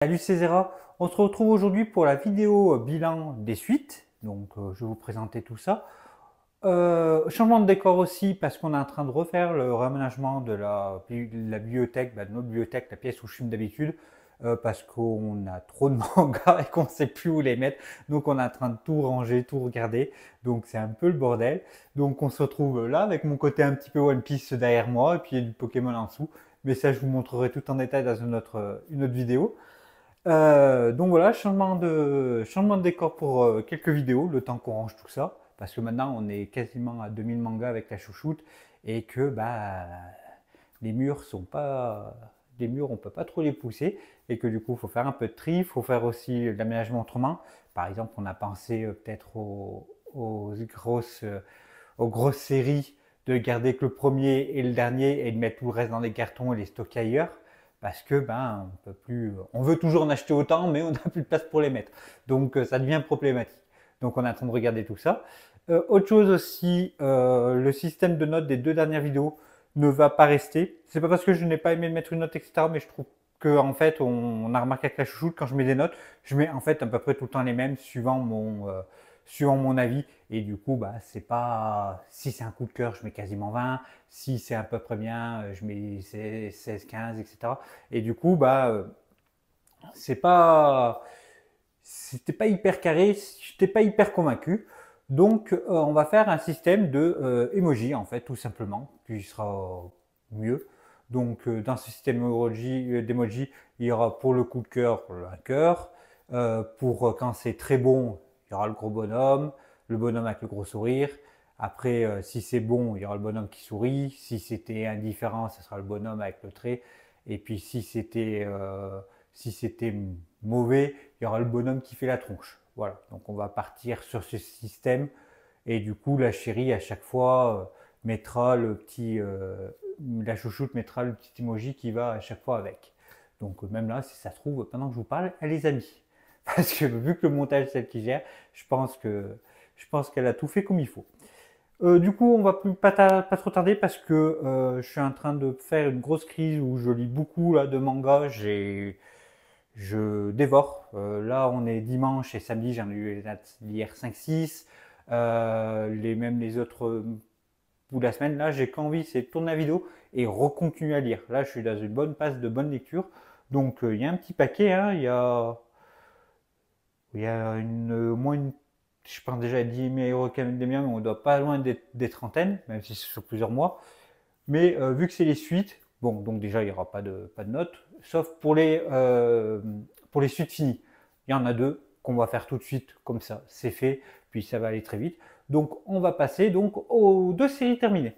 Salut c'est Zera, on se retrouve aujourd'hui pour la vidéo bilan des suites, donc je vais vous présenter tout ça. Changement de décor aussi parce qu'on est en train de refaire le réaménagement de la bibliothèque, de notre bibliothèque, la pièce où je filme d'habitude, parce qu'on a trop de mangas et qu'on ne sait plus où les mettre, donc on est en train de tout ranger, tout regarder, donc c'est un peu le bordel. Donc on se retrouve là avec mon côté un petit peu One Piece derrière moi et puis il y a du Pokémon en dessous, mais ça je vous montrerai tout en détail dans une autre vidéo. Donc voilà, changement de décor pour quelques vidéos, le temps qu'on range tout ça, parce que maintenant on est quasiment à 2000 mangas avec la chouchoute et que bah les murs sont pas des murs, on peut pas trop les pousser et que du coup il faut faire un peu de tri, il faut faire aussi de l'aménagement autrement. Par exemple, on a pensé peut-être aux grosses séries de garder que le premier et le dernier et de mettre tout le reste dans des cartons et les stocker ailleurs parce que ben on peut plus, on veut toujours en acheter autant mais on n'a plus de place pour les mettre, donc ça devient problématique. Donc on est en train de regarder tout ça. Autre chose aussi, le système de notes des deux dernières vidéos ne va pas rester. C'est pas parce que je n'ai pas aimé mettre une note, etc., mais je trouve que en fait on a remarqué avec la chouchoute, quand je mets des notes, je mets en fait à peu près tout le temps les mêmes suivant mon avis. Et du coup, bah, c'est pas, si c'est un coup de cœur, je mets quasiment 20. Si c'est à peu près bien, je mets 16, 15, etc. Et du coup, bah, c'est pas, c'était pas hyper carré, j'étais pas hyper convaincu. Donc, on va faire un système de emoji, en fait, tout simplement, qui sera mieux. Donc, dans ce système d'emoji, il y aura pour le coup de cœur, un cœur. Pour quand c'est très bon, il y aura le gros bonhomme, le bonhomme avec le gros sourire. Après, si c'est bon, il y aura le bonhomme qui sourit. Si c'était indifférent, ce sera le bonhomme avec le trait. Et puis, si c'était mauvais, il y aura le bonhomme qui fait la tronche. Voilà, donc on va partir sur ce système. Et du coup, la chérie, à chaque fois, mettra la chouchoute mettra le petit emoji qui va à chaque fois avec. Donc même là, si ça se trouve, pendant que je vous parle, elle les a mis. Parce que vu que le montage, c'est elle qui gère, je pense qu'elle a tout fait comme il faut. Du coup, on va pas trop tarder parce que je suis en train de faire une grosse crise où je lis beaucoup là, de mangas. Je dévore. Là, on est dimanche et samedi, j'en ai eu hier 5-6. Même les autres bout de la semaine. Là, j'ai qu'envie, c'est de tourner la vidéo et recontinuer à lire. Là, je suis dans une bonne passe de bonne lecture. Donc, il y a un petit paquet. Hein. Il y a au moins je pense déjà à 10 000 euros des miens, mais on doit pas loin des trentaines, même si c'est sur plusieurs mois. Mais vu que c'est les suites, bon, donc déjà, il n'y aura pas de notes, sauf pour les suites finies. Il y en a deux qu'on va faire tout de suite, comme ça, c'est fait, puis ça va aller très vite. Donc, on va passer donc aux deux séries terminées.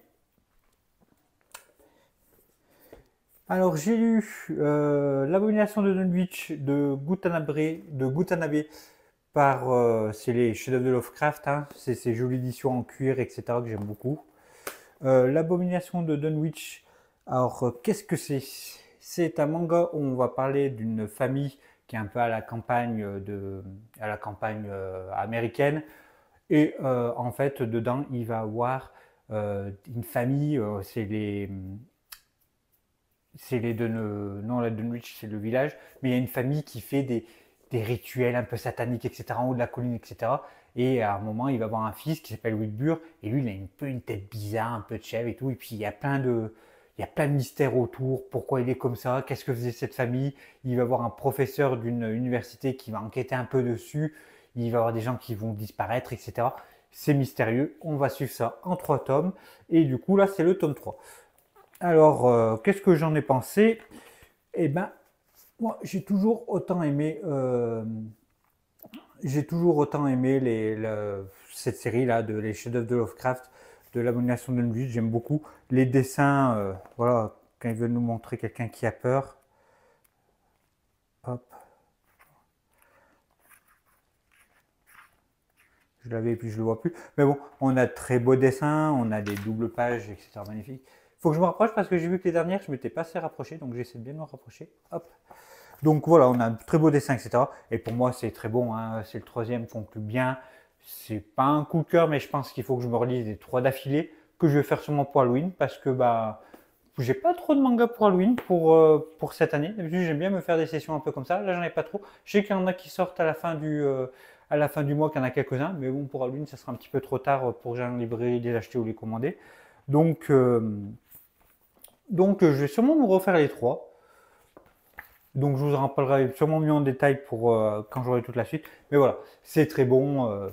Alors, j'ai lu L'abomination de Dunwich de Gutanabe par, c'est les chefs-d'œuvre de Lovecraft, hein, c'est ces jolies éditions en cuir, etc., que j'aime beaucoup. L'abomination de Dunwich, alors qu'est-ce que c'est? C'est un manga où on va parler d'une famille qui est un peu à la campagne américaine. Et en fait, dedans, il va avoir une famille, non, la Dunwich, c'est le village, mais il y a une famille qui fait des rituels un peu sataniques, etc., en haut de la colline, etc. Et à un moment, il va avoir un fils qui s'appelle Wilbur, et lui, il a un peu une tête bizarre, un peu de chèvre et tout. Et puis, il y a plein de mystères autour. Pourquoi il est comme ça? Qu'est-ce que faisait cette famille? Il va avoir un professeur d'une université qui va enquêter un peu dessus. Il va avoir des gens qui vont disparaître, etc. C'est mystérieux. On va suivre ça en 3 tomes. Et du coup, là, c'est le tome 3. Alors, qu'est-ce que j'en ai pensé? Eh ben, moi, j'ai toujours autant aimé cette série-là, les chefs-d'œuvre de Lovecraft, de l'Abomination de Dunwich. J'aime beaucoup les dessins. Voilà, quand ils veulent nous montrer quelqu'un qui a peur. Hop, je l'avais et puis je le vois plus. Mais bon, on a de très beaux dessins, on a des doubles pages, etc. Magnifiques. Faut que je me rapproche parce que j'ai vu que les dernières, je m'étais pas assez rapproché, donc j'essaie de bien me rapprocher. Hop. Donc voilà, on a un très beau dessin, etc. Et pour moi, c'est très bon. Hein. C'est le troisième, conclut bien. C'est pas un coup de cœur, mais je pense qu'il faut que je me relise les 3 d'affilée que je vais faire sûrement pour Halloween parce que bah j'ai pas trop de mangas pour Halloween pour cette année. D'habitude, j'aime bien me faire des sessions un peu comme ça. Là, j'en ai pas trop. Je sais qu'il y en a qui sortent à la fin du mois, qu'il y en a quelques-uns. Mais bon, pour Halloween, ça sera un petit peu trop tard pour que j'aille en librairie les acheter ou les commander. Donc, je vais sûrement me refaire les trois. Donc, je vous en parlerai sûrement mieux en détail pour quand j'aurai toute la suite. Mais voilà, c'est très bon.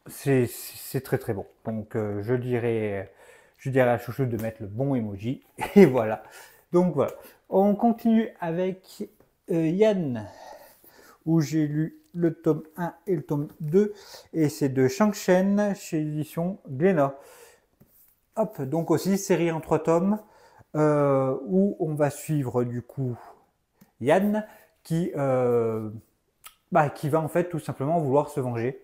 C'est très très bon. Donc je dirais à Chouchou de mettre le bon emoji. Et voilà. Donc voilà. On continue avec Yann, où j'ai lu le tome 1 et le tome 2. Et c'est de Shang-Chen chez l'édition Glénat. Hop, donc aussi série en 3 tomes, où on va suivre du coup Yann qui va en fait tout simplement vouloir se venger.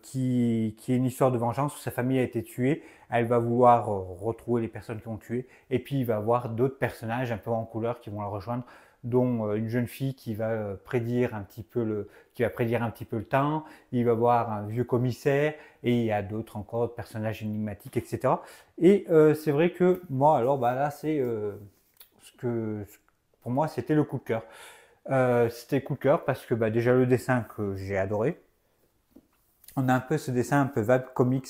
Qui est une histoire de vengeance où sa famille a été tuée. Elle va vouloir retrouver les personnes qui ont tué. Et puis il va y avoir d'autres personnages un peu en couleur qui vont la rejoindre, dont une jeune fille qui va prédire un petit peu le temps. Il va y avoir un vieux commissaire et il y a d'autres encore personnages énigmatiques, etc. Et c'est vrai que moi, alors là, c'est pour moi, c'était le coup de cœur. C'était coup de cœur parce que déjà le dessin que j'ai adoré. On a un peu ce dessin un peu vague comics,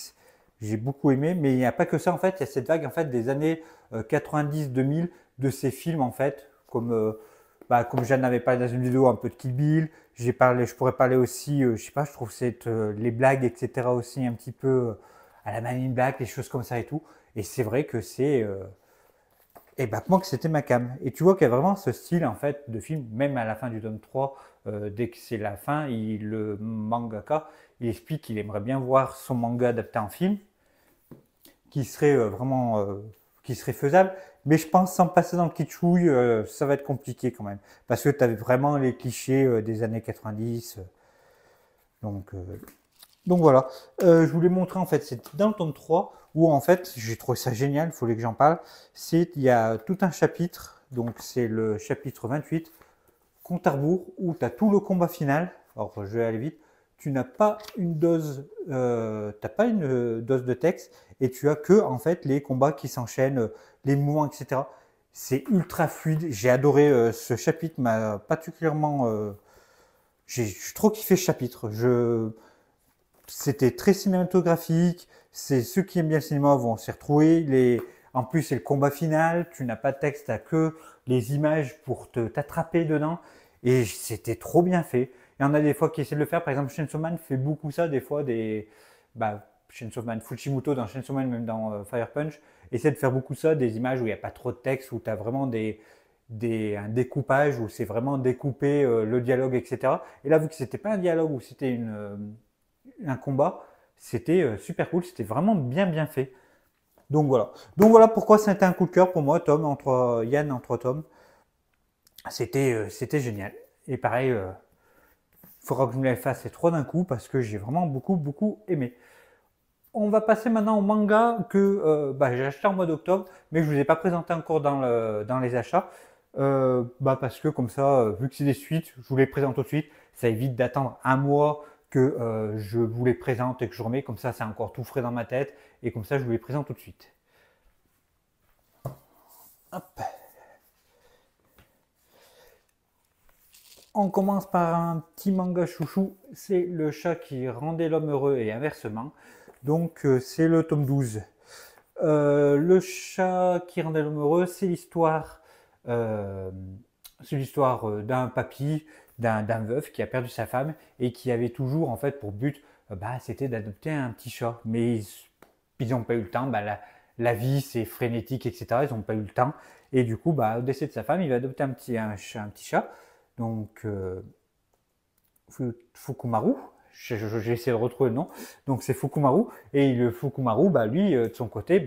j'ai beaucoup aimé, mais il n'y a pas que ça en fait, il y a cette vague en fait des années 90-2000 de ces films en fait, comme j'en avais parlé dans une vidéo un peu de Kill Bill, je pourrais parler aussi, je sais pas, je trouve les blagues etc aussi un petit peu à la Man in Black, les choses comme ça et tout, et c'est vrai que et moi que c'était ma cam. Et tu vois qu'il y a vraiment ce style en fait de film, même à la fin du tome 3, dès que c'est la fin, le mangaka, il explique qu'il aimerait bien voir son manga adapté en film, qui serait qui serait faisable. Mais je pense sans passer dans le kitschouille, ça va être compliqué quand même. Parce que tu avais vraiment les clichés des années 90. Donc, euh, donc voilà, je voulais montrer en fait, c'est dans le tome 3 où en fait j'ai trouvé ça génial, il fallait que j'en parle. Il y a tout un chapitre, donc c'est le chapitre 28, compte à rebours, où tu as tout le combat final. Alors je vais aller vite. Tu n'as pas une dose, dose de texte et tu as que en fait les combats qui s'enchaînent, les mouvements, etc. C'est ultra fluide. J'ai adoré ce chapitre, m'a particulièrement. J'ai trop kiffé ce chapitre. C'était très cinématographique. C'est ceux qui aiment bien le cinéma vont s'y retrouver. En plus, c'est le combat final. Tu n'as pas de texte, tu as que les images pour t'attraper dedans. Et c'était trop bien fait. Il y en a des fois qui essaient de le faire. Par exemple, Chainsaw Man fait beaucoup ça. Des fois, Chainsaw Man, Fujimoto dans Chainsaw Man, même dans Fire Punch, essaie de faire beaucoup ça. Des images où il n'y a pas trop de texte, où tu as vraiment un découpage, où c'est vraiment découpé le dialogue, etc. Et là, vu que c'était pas un dialogue, où c'était un combat, c'était super cool, c'était vraiment bien bien fait. Donc voilà pourquoi c'était un coup de cœur pour moi, Tom, Yann entre tomes. C'était génial. Et pareil, il faudra que je me les fasse les trois d'un coup parce que j'ai vraiment beaucoup beaucoup aimé. On va passer maintenant au manga que j'ai acheté en mois d'octobre, mais je ne vous ai pas présenté encore dans les achats. Parce que comme ça, vu que c'est des suites, je vous les présente tout de suite. Ça évite d'attendre un mois que je vous les présente et que je remets. Comme ça, c'est encore tout frais dans ma tête. Et comme ça, je vous les présente tout de suite. Hop. On commence par un petit manga chouchou. C'est le chat qui rendait l'homme heureux et inversement. Donc, c'est le tome 12. Le chat qui rendait l'homme heureux, euh, c'est l'histoire d'un papy, d'un veuf qui a perdu sa femme et qui avait toujours en fait pour but, c'était d'adopter un petit chat. Mais ils n'ont pas eu le temps. La vie c'est frénétique, etc. Ils n'ont pas eu le temps. Et du coup, au décès de sa femme, il va adopter un petit chat. Donc, Fukumaru, j'ai essayé de retrouver le nom. Donc c'est Fukumaru. Et le Fukumaru, lui, de son côté,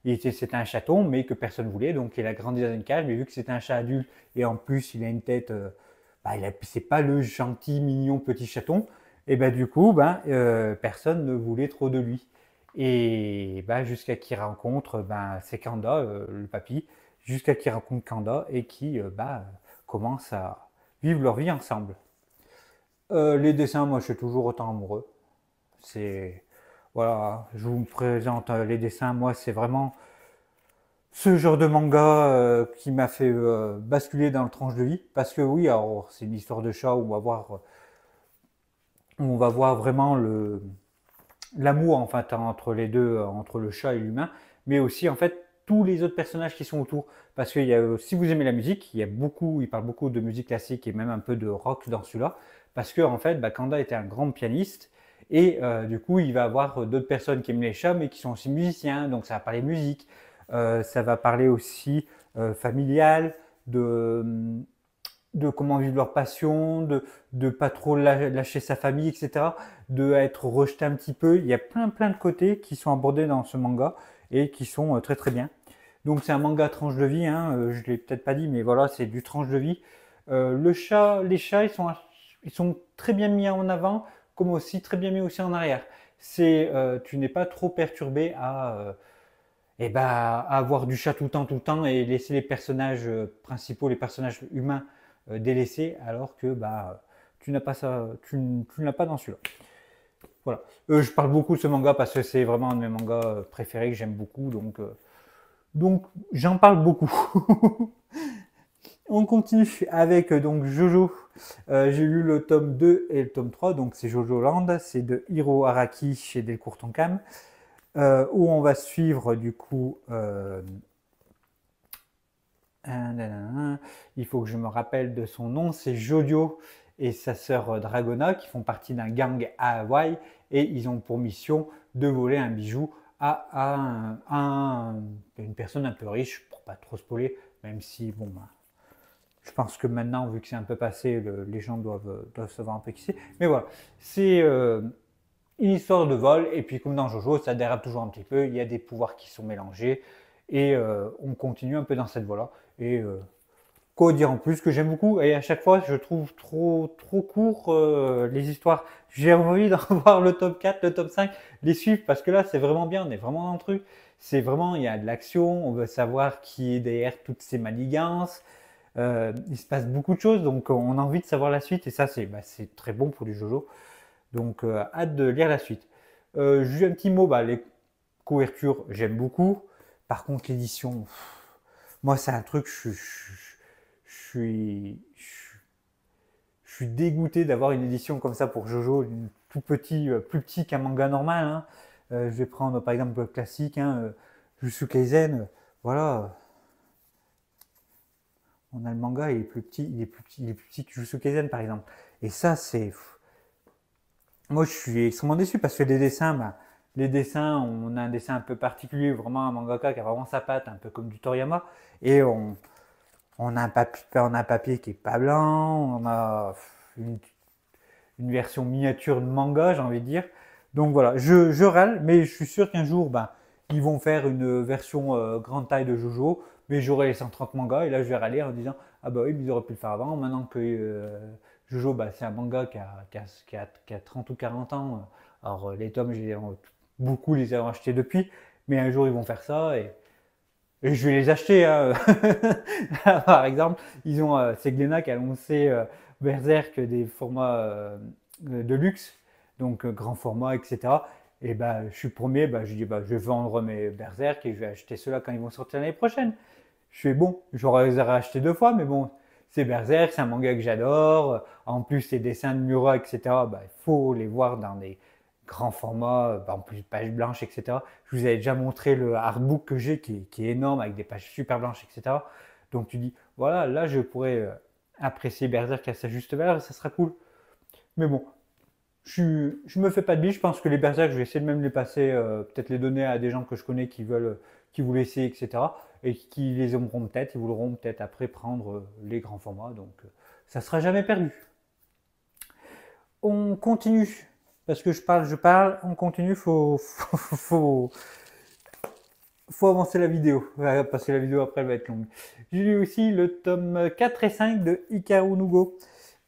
c'était un chaton, mais que personne voulait. Donc il a grandi dans une cage, mais vu que c'était un chat adulte, et en plus il a une tête, c'est pas le gentil, mignon petit chaton. Et du coup, personne ne voulait trop de lui. Et jusqu'à qu'il rencontre, c'est Kanda, le papy, jusqu'à qu'il rencontre Kanda et qui commence à vivre leur vie ensemble. Les dessins, moi, je suis toujours autant amoureux. C'est voilà, je vous présente les dessins. Moi, c'est vraiment ce genre de manga qui m'a fait basculer dans le tranche de vie. Parce que oui, alors c'est une histoire de chat où on va voir vraiment l'amour en fait entre les deux, entre le chat et l'humain, mais aussi en fait tous les autres personnages qui sont autour. Parce que si vous aimez la musique, il parle beaucoup de musique classique et même un peu de rock dans celui-là. Parce que en fait, Kanda était un grand pianiste et du coup, il va avoir d'autres personnes qui aiment les chats mais qui sont aussi musiciens. Donc ça va parler musique, ça va parler aussi familial, de, de comment vivre leur passion, de pas trop lâcher sa famille, etc. De être rejeté un petit peu. Il y a plein de côtés qui sont abordés dans ce manga et qui sont très très bien. Donc c'est un manga tranche de vie, hein, je l'ai peut-être pas dit, mais voilà, c'est du tranche de vie. Les chats, ils sont très bien mis en avant, comme aussi très bien mis aussi en arrière. Tu n'es pas trop perturbé à avoir du chat tout le temps et laisser les personnages principaux, les personnages humains délaissés, alors que tu n'as pas ça, tu ne l'as pas dans celui-là. Voilà. Je parle beaucoup de ce manga parce que c'est vraiment un de mes mangas préférés que j'aime beaucoup, donc j'en parle beaucoup. On continue avec donc Jojo. J'ai lu le tome 2 et le tome 3, donc c'est Jojo Land, c'est de Hiro Araki chez Delcourt Tonkam, où on va suivre du coup il faut que je me rappelle de son nom, c'est Jojo et sa sœur Dragona qui font partie d'un gang à Hawaï et ils ont pour mission de voler un bijou à une personne un peu riche, pour pas trop spoiler, même si bon je pense que maintenant, vu que c'est un peu passé, les gens doivent savoir un peu qui c'est. Mais voilà, c'est une histoire de vol, et puis comme dans Jojo, ça dérape toujours un petit peu, il y a des pouvoirs qui sont mélangés, et on continue un peu dans cette voie-là. Et quoi dire en plus que j'aime beaucoup, et à chaque fois, je trouve trop court les histoires. J'ai envie d'en voir le top 4, le top 5, les suivre, parce que là, c'est vraiment bien, on est vraiment dans le truc. C'est vraiment, il y a de l'action, on veut savoir qui est derrière toutes ces manigances. Il se passe beaucoup de choses, donc on a envie de savoir la suite, et ça, c'est très bon pour du Jojo. Donc, hâte de lire la suite. Juste un petit mot, les couvertures, j'aime beaucoup. Par contre, l'édition, moi, c'est un truc, je suis dégoûté d'avoir une édition comme ça pour Jojo, tout petit, plus petit qu'un manga normal. Hein. Je vais prendre par exemple le classique, hein, Jujutsu Kaisen, voilà. On a le manga, il est plus petit, il est plus petit que Jujutsu Kaisen par exemple. Et ça, c'est, moi, je suis extrêmement déçu parce que les dessins, on a un dessin un peu particulier, vraiment un mangaka qui a vraiment sa patte, un peu comme du Toriyama. Et on a un papier qui est pas blanc, on a une, une version miniature de manga, j'ai envie de dire. Donc voilà, je râle, mais je suis sûr qu'un jour, ils vont faire une version grande taille de Jojo, mais j'aurai les 130 mangas, et là je vais râler en disant, ah bah oui, mais ils auraient pu le faire avant, maintenant que Jojo, c'est un manga qui a 30 ou 40 ans. Alors les tomes, beaucoup les ont achetés depuis, mais un jour ils vont faire ça et je vais les acheter. Hein. Par exemple, c'est Glénat qui a annoncé Berserk des formats de luxe, donc grand format, etc. Et je suis premier, je dis je vais vendre mes Berserk et je vais acheter ceux-là quand ils vont sortir l'année prochaine. Je fais bon, j'aurais les acheté 2 fois, mais bon, c'est Berserk, c'est un manga que j'adore. En plus, les dessins de Murat, etc., il faut les voir dans des grands formats, en plus page blanche, etc. Je vous avais déjà montré le artbook que j'ai qui est énorme avec des pages super blanches, etc. Donc tu dis, voilà, là je pourrais apprécier Berserk à sa juste valeur et ça sera cool. Mais bon, je me fais pas de bille, je pense que les Berserk, je vais essayer de même les passer, peut-être les donner à des gens que je connais qui voulaient essayer, etc. Et qui les aimeront peut-être, ils voudront peut-être après prendre les grands formats, donc ça sera jamais perdu. On continue, parce que je parle, on continue, faut avancer la vidéo, parce que la vidéo après elle va être longue. J'ai lu aussi le tome 4 et 5 de Hikaru Nugo.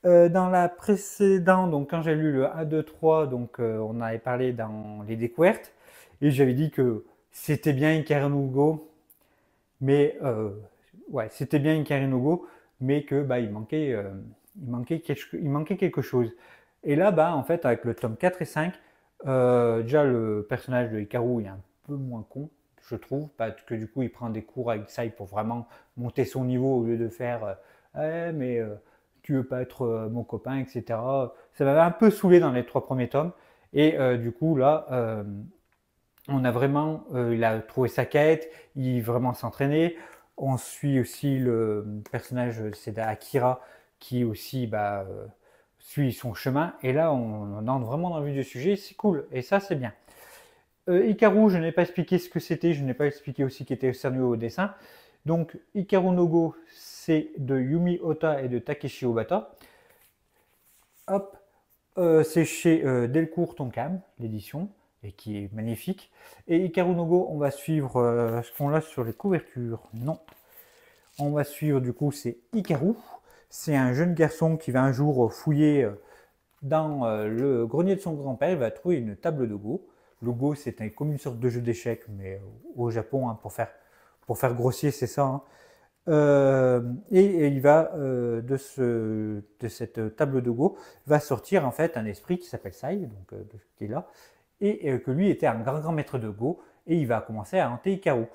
Dans la précédente, donc quand j'ai lu le 1, 2, 3, donc on avait parlé dans les découvertes, et j'avais dit que c'était bien Hikaru Nugo, mais ouais, c'était bien Hikaru Nugo, mais que il manquait quelque chose. Et là, en fait, avec le tome 4 et 5, déjà le personnage de Hikaru est un peu moins con, je trouve, parce que du coup, il prend des cours avec Sai pour vraiment monter son niveau au lieu de faire mais tu veux pas être mon copain, etc. Ça m'avait un peu saoulé dans les 3 premiers tomes. Et du coup, là, on a vraiment, il a trouvé sa quête, il vraiment s'entraîner. On suit aussi le personnage, c'est Akira, qui aussi suit son chemin. Et là, on entre vraiment dans le vif du sujet, c'est cool. Et ça, c'est bien. Hikaru, je n'ai pas expliqué ce que c'était, je n'ai pas expliqué aussi qui était cerné au dessin. Donc, Hikaru no Go, c'est de Yumi Ota et de Takeshi Obata. Hop, c'est chez Delcourt Tonkam, l'édition, et qui est magnifique. Et Hikaru no Go, on va suivre ce qu'on a sur les couvertures. Non. On va suivre, du coup, c'est Hikaru. C'est un jeune garçon qui va un jour fouiller dans le grenier de son grand-père. Il va trouver une table de Go. Le Go, c'est comme une sorte de jeu d'échecs, mais au Japon, hein, pour faire grossier, c'est ça. Hein. Et il va de cette table de Go va sortir en fait un esprit qui s'appelle Sai, donc qui est là, et que lui était un grand maître de Go, et il va commencer à hanter Hikaru.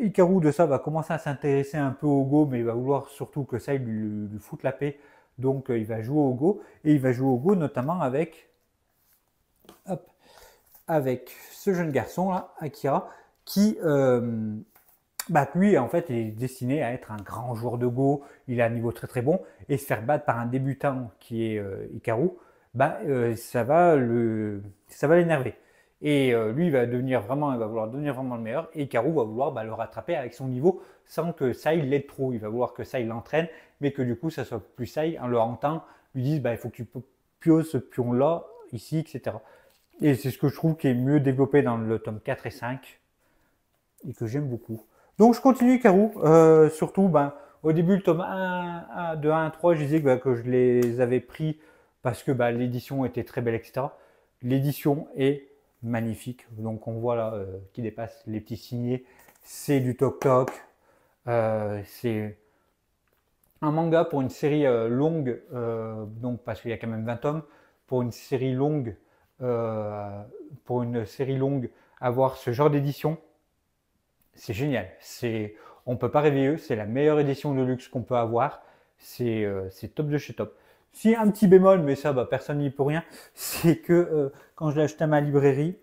Hikaru de ça va commencer à s'intéresser un peu au Go, mais il va vouloir surtout que Sai lui foute la paix, donc il va jouer au Go, et il va jouer au Go notamment avec ce jeune garçon là, Akira, qui lui, en fait, il est destiné à être un grand joueur de Go. Il a un niveau très très bon. Et se faire battre par un débutant qui est Hikaru, ça va l'énerver. Et lui, il va vouloir devenir vraiment le meilleur. Et Hikaru va vouloir le rattraper avec son niveau sans que Sai l'aide trop. Il va vouloir que Sai l'entraîne, mais que du coup, ça soit plus Sai en le hantant, lui dise il faut que tu pioses ce pion-là, ici, etc. Et c'est ce que je trouve qui est mieux développé dans le tome 4 et 5 et que j'aime beaucoup. Donc je continue Hikaru, surtout au début le tome 1, de 1 à 3, je disais que je les avais pris parce que l'édition était très belle, etc. L'édition est magnifique, donc on voit là qui dépasse les petits signets, c'est du toc toc, c'est un manga pour une série longue, donc parce qu'il y a quand même 20 tomes, pour une série longue, avoir ce genre d'édition, c'est génial. On ne peut pas rêver mieux. C'est la meilleure édition de luxe qu'on peut avoir. C'est top de chez top. Si un petit bémol, mais ça, personne n'y peut rien, c'est que quand je l'ai acheté à ma librairie,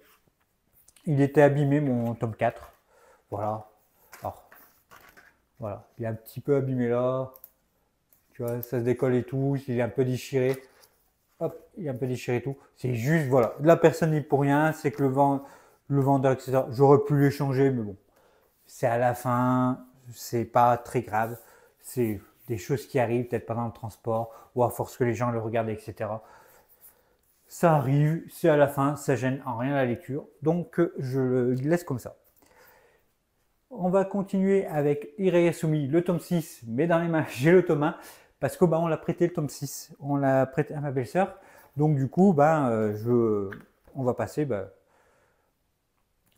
il était abîmé, mon tome 4. Voilà. Alors, voilà. Il est un petit peu abîmé là. Tu vois, ça se décolle et tout. Il est un peu déchiré. Hop, il est un peu déchiré et tout. C'est juste, voilà. La personne n'y peut rien. C'est que le vendeur, etc. J'aurais pu l'échanger, mais bon. C'est à la fin, c'est pas très grave. C'est des choses qui arrivent, peut-être pendant le transport, ou à force que les gens le regardent, etc. Ça arrive, c'est à la fin, ça gêne en rien la lecture. Donc je le laisse comme ça. On va continuer avec Ireyasumi, le tome 6, mais dans les mains, j'ai le tome 1, parce que on l'a prêté le tome 6. On l'a prêté à ma belle-sœur. Donc du coup, on va passer.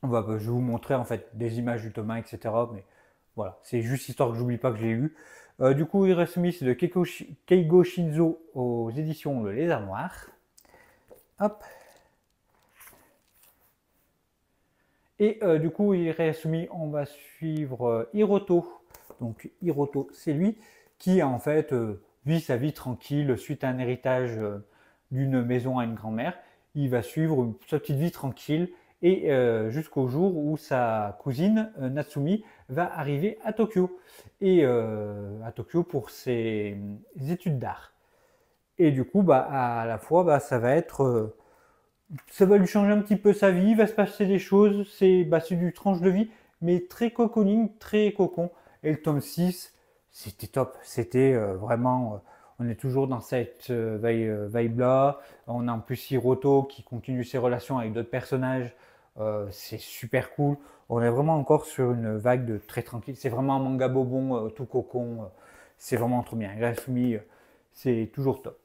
Je vais vous montrer en fait des images du tome 1, etc. Mais voilà, c'est juste histoire que j'oublie pas que je l'ai lu. Du coup, Ireyasumi, c'est de Keigo Shinzo aux éditions Le Lézard Noir. Hop. Et du coup, Ireyasumi, on va suivre Hiroto. Donc Hiroto, c'est lui qui en fait vit sa vie tranquille suite à un héritage d'une maison à une grand-mère. Il va suivre sa petite vie tranquille et jusqu'au jour où sa cousine Natsumi va arriver à Tokyo. Et à Tokyo pour ses études d'art. Et du coup, à la fois, ça va être ça va lui changer un petit peu sa vie, il va se passer des choses, c'est du tranche de vie, mais très cocooning, très cocon. Et le tome 6, c'était top, c'était vraiment, on est toujours dans cette vibe-là, on a en plus Hiroto qui continue ses relations avec d'autres personnages, c'est super cool, on est vraiment encore sur une vague de très tranquille, c'est vraiment un manga bobon, tout cocon, c'est vraiment trop bien, Ireyasumi, c'est toujours top.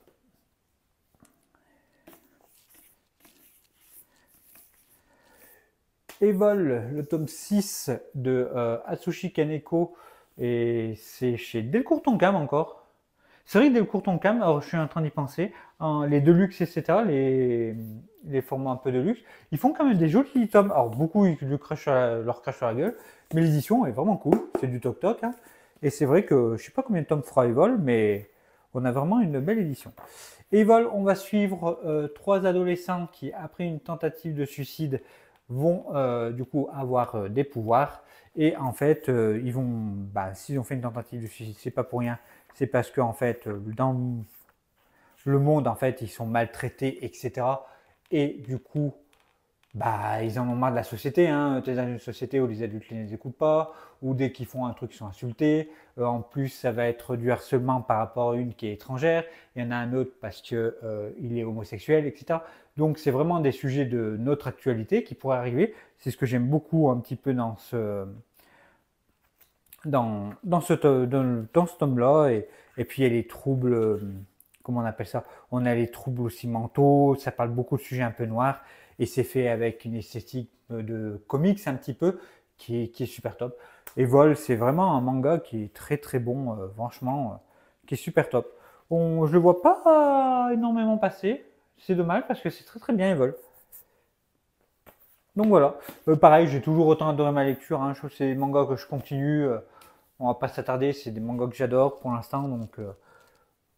Evol, le tome 6 de Atsushi Kaneko, et c'est chez Delcourt Tonkam encore. Série de court cam, alors je suis en train d'y penser, les Deluxe, etc., les formats un peu de luxe, ils font quand même des jolis tomes. Alors beaucoup, ils leur crachent sur la gueule, mais l'édition est vraiment cool, c'est du toc-toc. Hein. Et c'est vrai que je sais pas combien de tomes fera Evol, mais on a vraiment une belle édition. Evol, on va suivre trois adolescents qui, après une tentative de suicide, vont du coup avoir des pouvoirs. Et en fait, ils vont, s'ils ont fait une tentative de suicide, c'est pas pour rien. C'est parce que en fait, dans le monde, en fait, ils sont maltraités, etc. Et du coup, ils en ont marre de la société. Hein. Tu es dans une société où les adultes ne les écoutent pas, ou dès qu'ils font un truc, ils sont insultés. En plus, ça va être du harcèlement par rapport à une qui est étrangère. Il y en a un autre parce que il est homosexuel, etc. Donc, c'est vraiment des sujets de notre actualité qui pourraient arriver. C'est ce que j'aime beaucoup un petit peu dans ce tome-là. Et puis, il y a les troubles, comment on appelle ça? On a les troubles aussi mentaux. Ça parle beaucoup de sujets un peu noirs et c'est fait avec une esthétique de comics un petit peu qui est super top. Et Vol, c'est vraiment un manga qui est très très bon, franchement, qui est super top. Je le vois pas énormément passer, c'est dommage parce que c'est très très bien Evol. Donc voilà, pareil, j'ai toujours autant adoré ma lecture, hein. Je trouve que c'est des mangas que je continue, on va pas s'attarder, c'est des mangas que j'adore pour l'instant, donc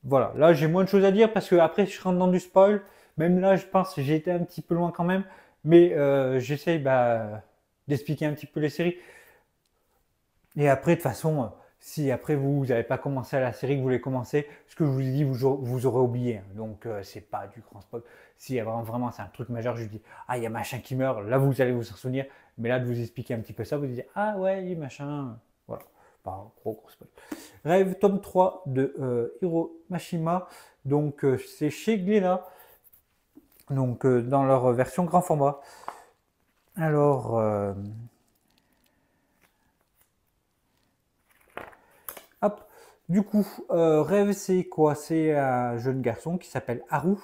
voilà, là j'ai moins de choses à dire parce que après je rentre dans du spoil. Même là, je pense que j'ai été un petit peu loin quand même, mais j'essaye d'expliquer un petit peu les séries. Et après, de toute façon, si après vous n'avez pas commencé à la série que vous voulez commencer, ce que je vous ai dit, vous aurez oublié. Hein. Donc c'est pas du grand spoil. Si vraiment c'est un truc majeur, je vous dis ah il y a machin qui meurt, là vous allez vous en souvenir. Mais là de vous expliquer un petit peu ça, vous dites ah ouais machin, voilà. Pas un gros spoil. Rêve tome 3 de Hiro Mashima. Donc c'est chez Glénat. Donc dans leur version grand format. Alors, hop, du coup, Rêve c'est quoi? C'est un jeune garçon qui s'appelle Haru,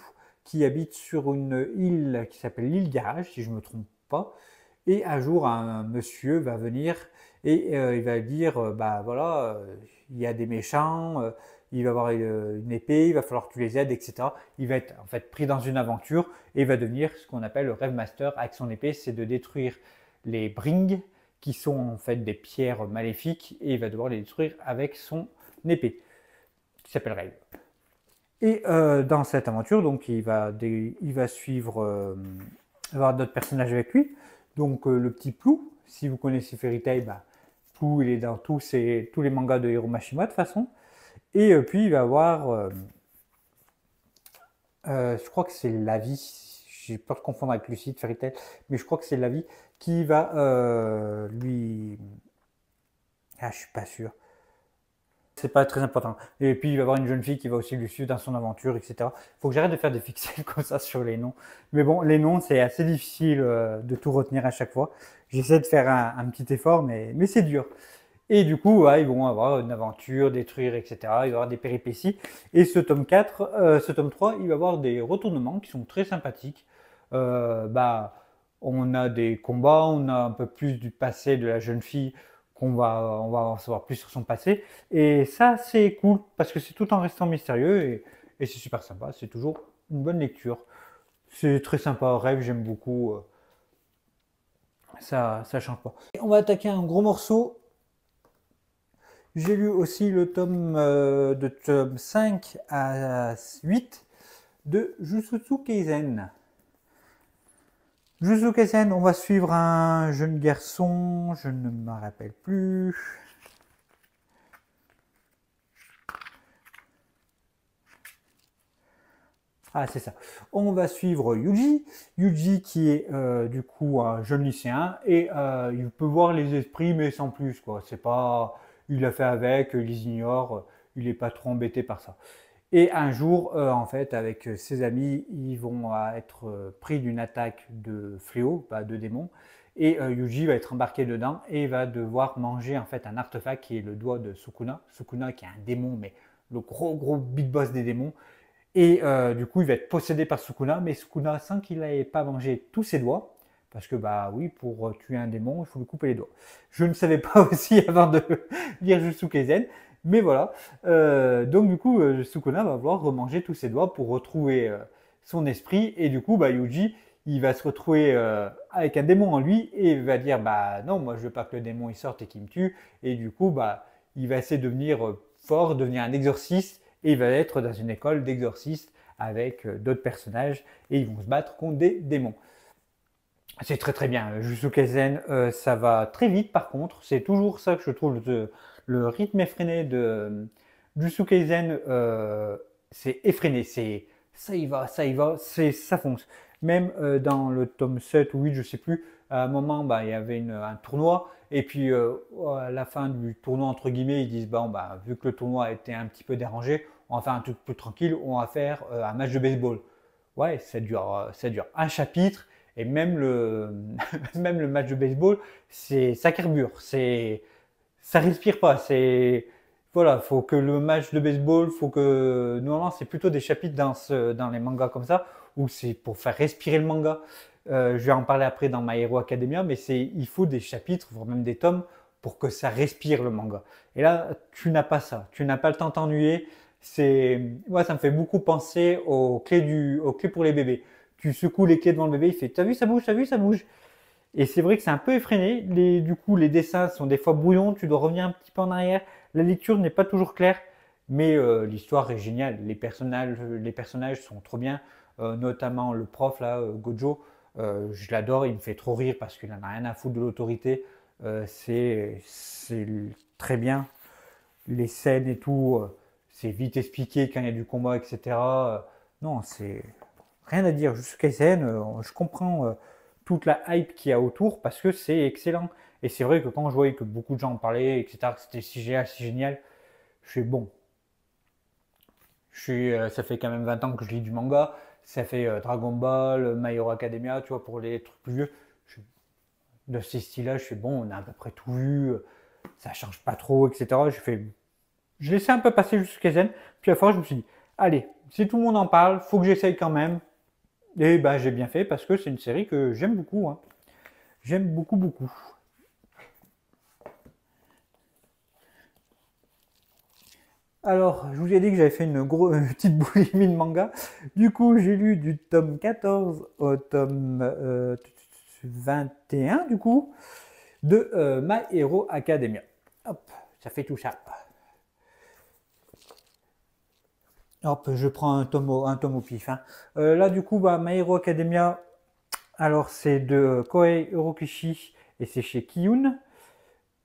qui habite sur une île qui s'appelle l'île Garage, si je ne me trompe pas. Et un jour, un monsieur va venir et il va dire, voilà, il y a des méchants, il va avoir une épée, il va falloir que tu les aides, etc. Il va être en fait pris dans une aventure et il va devenir ce qu'on appelle le Rêve Master avec son épée, c'est de détruire les brings qui sont en fait des pierres maléfiques et il va devoir les détruire avec son épée qui s'appelle Rêve. Et dans cette aventure, donc il va suivre, avoir d'autres personnages avec lui. Donc le petit Plou, si vous connaissez Fairy Tail, Plou il est dans tous les mangas de Hiro Mashima de toute façon. Et puis il va avoir, je crois que c'est Lavi, j'ai peur de confondre avec Lucie de Fairy Tail, mais je crois que c'est Lavi qui va lui... Ah, je suis pas sûr. C'est pas très important. Et puis il va y avoir une jeune fille qui va aussi lui suivre dans son aventure, etc. Faut que j'arrête de faire des pixels comme ça sur les noms. Mais bon, les noms, c'est assez difficile de tout retenir à chaque fois. J'essaie de faire un petit effort, mais c'est dur. Et du coup, ils vont avoir une aventure, détruire, etc. Il va y avoir des péripéties. Et ce tome 3, il va y avoir des retournements qui sont très sympathiques. On a des combats, on a un peu plus du passé de la jeune fille on va en savoir plus sur son passé. Et ça, c'est cool parce que c'est tout en restant mystérieux et c'est super sympa. C'est toujours une bonne lecture. C'est très sympa. Rêve, j'aime beaucoup. Ça change pas. Et on va attaquer un gros morceau. J'ai lu aussi le tome de tome 5 à 8 de Jujutsu Kaisen. Jujutsu Kaisen, on va suivre un jeune garçon, je ne me rappelle plus. Ah, c'est ça. On va suivre Yuji. Yuji qui est du coup un jeune lycéen et il peut voir les esprits mais sans plus quoi. C'est pas, il a fait avec, il les ignore, il est pas trop embêté par ça. Et un jour, en fait, avec ses amis, ils vont être pris d'une attaque de fléaux, de démons. Et Yuji va être embarqué dedans et va devoir manger en fait un artefact qui est le doigt de Sukuna. Sukuna qui est un démon, mais le gros big boss des démons. Et du coup, il va être possédé par Sukuna, mais Sukuna, sans qu'il n'ait pas mangé tous ses doigts, parce que oui, pour tuer un démon, il faut lui couper les doigts. Je ne savais pas aussi avant de lire Jujutsu Kaisen, Mais voilà. Donc du coup, Sukuna va vouloir remanger tous ses doigts pour retrouver son esprit. Et du coup, bah, Yuji, il va se retrouver avec un démon en lui et il va dire, bah non, moi je veux pas que le démon il sorte et qu'il me tue. Et du coup, bah, il va essayer de devenir fort, devenir un exorciste. Et il va être dans une école d'exorcistes avec d'autres personnages. Et ils vont se battre contre des démons. C'est très très bien. Jujutsu Kaisen, ça va très vite par contre. C'est toujours ça que je trouve le rythme effréné de Jujutsu Kaisen. C'est effréné. C'est ça y va, ça fonce. Même dans le tome 7 ou 8, je sais plus, à un moment, bah, il y avait un tournoi. Et puis à la fin du tournoi, entre guillemets, ils disent bon, bah, vu que le tournoi a été un petit peu dérangé, on va faire un truc plus tranquille, on va faire un match de baseball. Ouais, ça dure un chapitre. Et même même le match de baseball, ça carbure, ça respire pas. Voilà, faut que le match de baseball, faut que, normalement, c'est plutôt des chapitres dans les mangas comme ça, où c'est pour faire respirer le manga. Je vais en parler après dans My Hero Academia, mais il faut des chapitres, voire même des tomes, pour que ça respire le manga. Et là, tu n'as pas ça. Tu n'as pas le temps de t'ennuyer. Ouais, ça me fait beaucoup penser aux clés pour les bébés. Tu secoues les clés devant le bébé, il fait, t'as vu, ça bouge, t'as vu, ça bouge. Et c'est vrai que c'est un peu effréné. Du coup, les dessins sont des fois brouillons, tu dois revenir un petit peu en arrière. La lecture n'est pas toujours claire, mais l'histoire est géniale. Les personnages sont trop bien, notamment le prof là, Gojo. Je l'adore, il me fait trop rire parce qu'il n'en a rien à foutre de l'autorité. C'est très bien. Les scènes et tout, c'est vite expliqué quand il y a du combat, etc. Non, c'est rien à dire. Jujutsu Kaisen, je comprends toute la hype qu'il y a autour parce que c'est excellent. Et c'est vrai que quand je voyais que beaucoup de gens en parlaient, etc., que c'était si génial, je suis bon. Ça fait quand même 20 ans que je lis du manga. Ça fait Dragon Ball, My Hero Academia, tu vois, pour les trucs plus vieux. De ces styles-là, je suis bon, on a à peu près tout vu. Ça change pas trop, etc. Je laissais un peu passer jusqu'à Zen. Puis à la fin, je me suis dit, allez, si tout le monde en parle, faut que j'essaye quand même. Et ben, j'ai bien fait parce que c'est une série que j'aime beaucoup, hein. J'aime beaucoup, beaucoup. Alors, je vous ai dit que j'avais fait une petite boulimie de manga. Du coup, j'ai lu du tome 14 au tome 21, du coup, de My Hero Academia. Hop, ça fait tout ça. Hop, je prends un tome au pif, hein. Là, du coup, bah, My Hero Academia, alors c'est de Koei Urokishi et c'est chez Kiyun.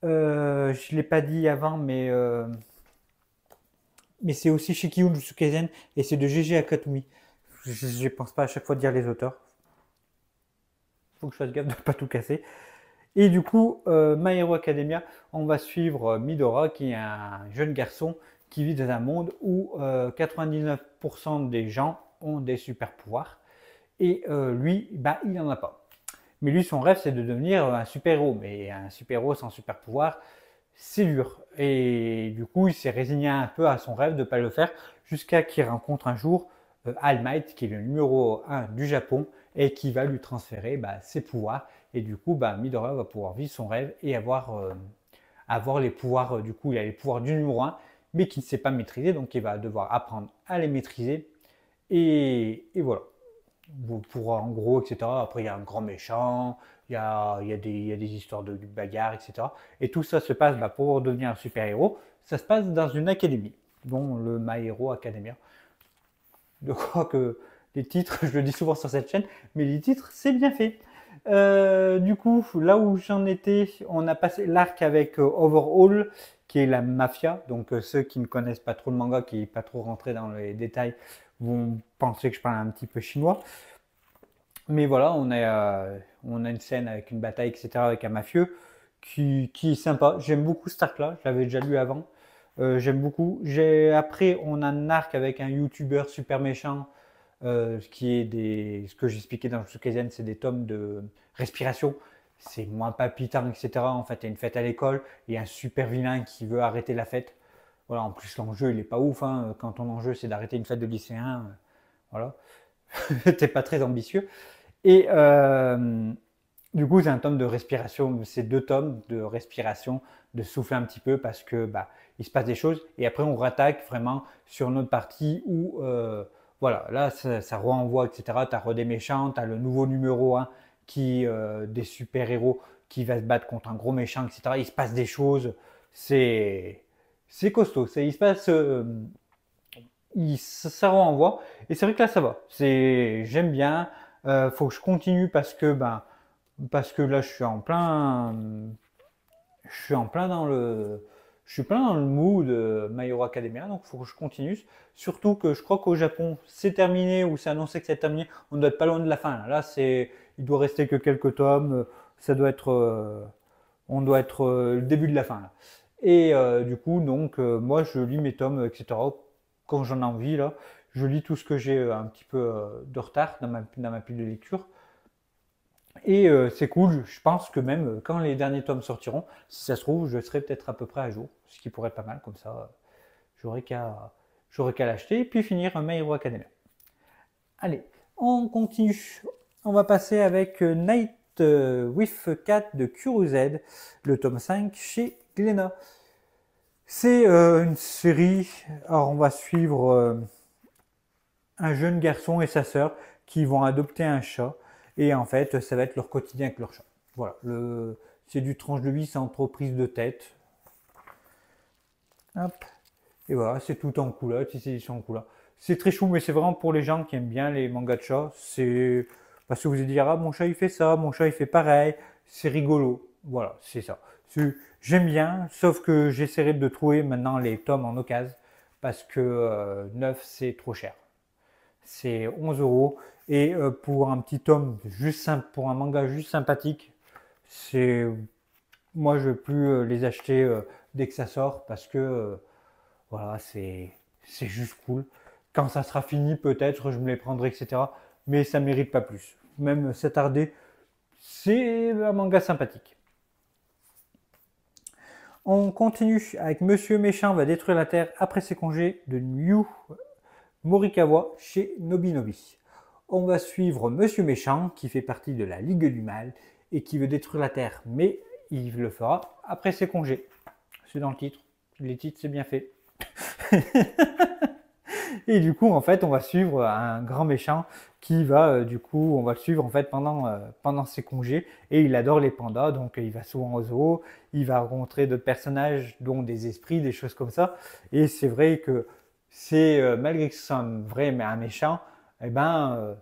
Je ne l'ai pas dit avant, mais c'est aussi chez Kiyun Jujutsu Kaisen et c'est de GG Akatumi. Je ne pense pas à chaque fois dire les auteurs. Faut que je fasse gaffe de ne pas tout casser. Et du coup, My Hero Academia, on va suivre Midora, qui est un jeune garçon qui vit dans un monde où 99% des gens ont des super pouvoirs. Et lui, bah, il n'en a pas. Mais lui, son rêve, c'est de devenir un super-héros. Mais un super-héros sans super-pouvoir, c'est dur. Et du coup, il s'est résigné un peu à son rêve de ne pas le faire, jusqu'à qu'il rencontre un jour All Might, qui est le numéro 1 du Japon, et qui va lui transférer bah, ses pouvoirs. Et du coup, bah, Midoriya va pouvoir vivre son rêve et avoir les pouvoirs. Du coup, il a les pouvoirs du numéro 1, mais qu'il ne sait pas maîtriser. Donc, il va devoir apprendre à les maîtriser. Et voilà. Pour en gros, etc. Après, il y a un grand méchant, il y a des histoires de bagarre, etc. Et tout ça se passe bah, pour devenir un super-héros. Ça se passe dans une académie, dont le My Hero Academia. Je crois que les titres, je le dis souvent sur cette chaîne, mais les titres, c'est bien fait. Du coup, là où j'en étais, on a passé l'arc avec Overhaul, qui est la mafia. Donc ceux qui ne connaissent pas trop le manga, qui n'est pas trop rentré dans les détails, vont penser que je parle un petit peu chinois. Mais voilà, on a une scène avec une bataille, etc., avec un mafieux qui est sympa. J'aime beaucoup cet arc-là, je l'avais déjà lu avant. J'aime beaucoup. Après, on a un arc avec un YouTuber super méchant, ce que j'expliquais dans le Kaisen, c'est des tomes de respiration. C'est moins palpitant, etc. En fait, il y a une fête à l'école, il y a un super vilain qui veut arrêter la fête. Voilà, en plus, l'enjeu, il est pas ouf, hein. Quand ton enjeu, c'est d'arrêter une fête de lycéens, voilà, t'es pas très ambitieux. Et Du coup, c'est un tome de respiration, c'est 2 tomes de respiration, de souffler un petit peu parce que bah, il se passe des choses et après on rattaque vraiment sur notre partie où voilà, là ça renvoie, etc. T'as Re des méchants, t'as le nouveau numéro 1 qui des super-héros qui va se battre contre un gros méchant, etc. Il se passe des choses, c'est c'est costaud, il se passe ça renvoie et c'est vrai que là ça va. C'est j'aime bien, faut que je continue parce que là, je suis en plein dans le, je suis plein dans le mood de My Hero Academia, donc il faut que je continue. Surtout que je crois qu'au Japon, c'est terminé ou c'est annoncé que c'est terminé. On doit être pas loin de la fin. Là, il doit rester que quelques tomes. Ça doit être, on doit être le début de la fin là. Et du coup, donc, moi, je lis mes tomes, etc. Quand j'en ai envie là, je lis tout ce que j'ai un petit peu de retard dans ma pile de lecture. Et c'est cool, je pense que même quand les derniers tomes sortiront, si ça se trouve, je serai peut-être à peu près à jour, ce qui pourrait être pas mal, comme ça, j'aurais qu'à l'acheter et puis finir My Hero Academia. Allez, on continue. On va passer avec Night with Cat de QZ, le tome 5 chez Glénat. C'est une série, alors on va suivre un jeune garçon et sa sœur qui vont adopter un chat. Et en fait, ça va être leur quotidien avec leur chat. Voilà, c'est du tranche de vie sans trop prise de tête. Hop. Et voilà, c'est tout en couleur, c'est édition en couleur. C'est très chou, mais c'est vraiment pour les gens qui aiment bien les mangas de chats. C'est parce que vous allez dire, ah, mon chat il fait ça, mon chat il fait pareil. C'est rigolo. Voilà, c'est ça. J'aime bien, sauf que j'essaierai de trouver maintenant les tomes en occasion parce que 9 c'est trop cher. C'est 11 euros. Et pour un petit tome juste simple, pour un manga juste sympathique, c'est moi je vais plus les acheter dès que ça sort parce que voilà, c'est juste cool. Quand ça sera fini, peut-être je me les prendrai, etc. Mais ça mérite pas plus. Même s'attarder, c'est un manga sympathique. On continue avec Monsieur Méchant va détruire la Terre après ses congés de Yu Morikawa chez Nobinobi. On va suivre Monsieur Méchant qui fait partie de la Ligue du Mal et qui veut détruire la Terre, mais il le fera après ses congés. C'est dans le titre. Les titres, c'est bien fait. Et du coup, en fait, on va suivre un grand méchant qui va, du coup, on va le suivre en fait pendant ses congés. Et il adore les pandas, donc il va souvent au zoo. Il va rencontrer d'autres personnages, dont des esprits, des choses comme ça. Et c'est vrai que malgré que ce soit un méchant, eh ben,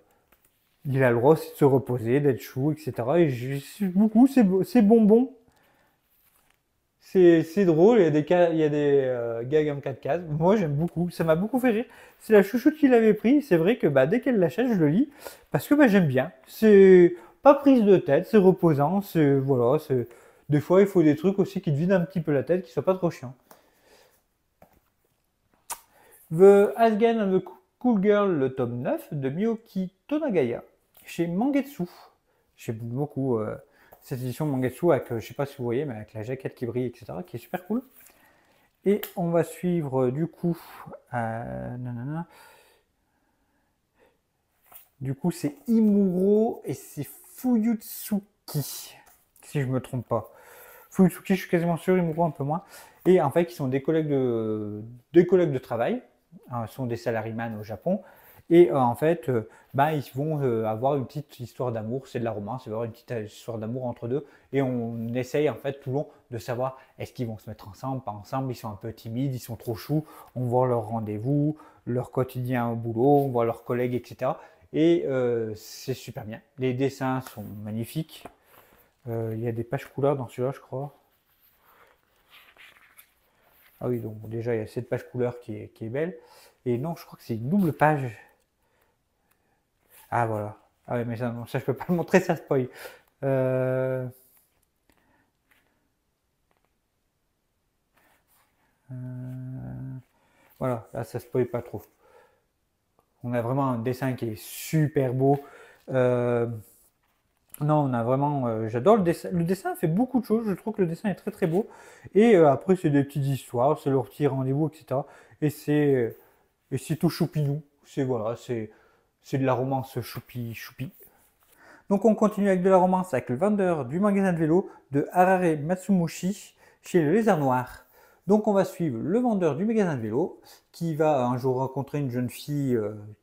il a le droit aussi de se reposer, d'être chou, etc. Et j'aime beaucoup, c'est bonbon. C'est drôle, il y a des gags en 4 cases. Moi, j'aime beaucoup. Ça m'a beaucoup fait rire. C'est la chouchoute qui l'avait pris. C'est vrai que bah, dès qu'elle l'achète, je le lis. Parce que bah, j'aime bien. C'est pas prise de tête, c'est reposant. Voilà, des fois, il faut des trucs aussi qui te vident un petit peu la tête, qui soient pas trop chiants. The Asgen and the Cool Girl, le tome 9 de Miyoki Tonagaya, chez Mangetsu. J'aime beaucoup cette édition Mangetsu avec, je sais pas si vous voyez, mais avec la jaquette qui brille, etc., qui est super cool. Et on va suivre du coup, du coup c'est Imuro et c'est Fuyutsuki, si je me trompe pas. Fuyutsuki, je suis quasiment sûr, Imuro un peu moins. Et en fait, ils sont des collègues de travail. Ce sont des salaryman au Japon. Et en fait, bah, ils vont avoir une petite histoire d'amour. C'est de la romance, il va y avoir une petite histoire d'amour entre deux. Et on essaye en fait tout le long de savoir est-ce qu'ils vont se mettre ensemble, pas ensemble. Ils sont un peu timides, ils sont trop choux. On voit leur rendez-vous, leur quotidien au boulot, on voit leurs collègues, etc. Et c'est super bien. Les dessins sont magnifiques. Il y a des pages couleurs dans celui-là, je crois. Ah oui, donc déjà, il y a cette page couleur qui est belle. Et non, je crois que c'est une double page. Ah voilà. Ah oui, mais ça, non, ça je peux pas le montrer, ça spoil. Euh, euh, Voilà, là ça spoil pas trop. On a vraiment un dessin qui est super beau. Euh, non, on a vraiment. J'adore le dessin. Le dessin fait beaucoup de choses. Je trouve que le dessin est très très beau. Et après, c'est des petites histoires, c'est leur petit rendez-vous, etc. Et c'est tout choupinou. C'est voilà, c'est de la romance choupi choupi. Donc on continue avec de la romance avec le vendeur du magasin de vélo de Harare Matsumushi chez le Lézard Noir. Donc on va suivre le vendeur du magasin de vélo qui va un jour rencontrer une jeune fille,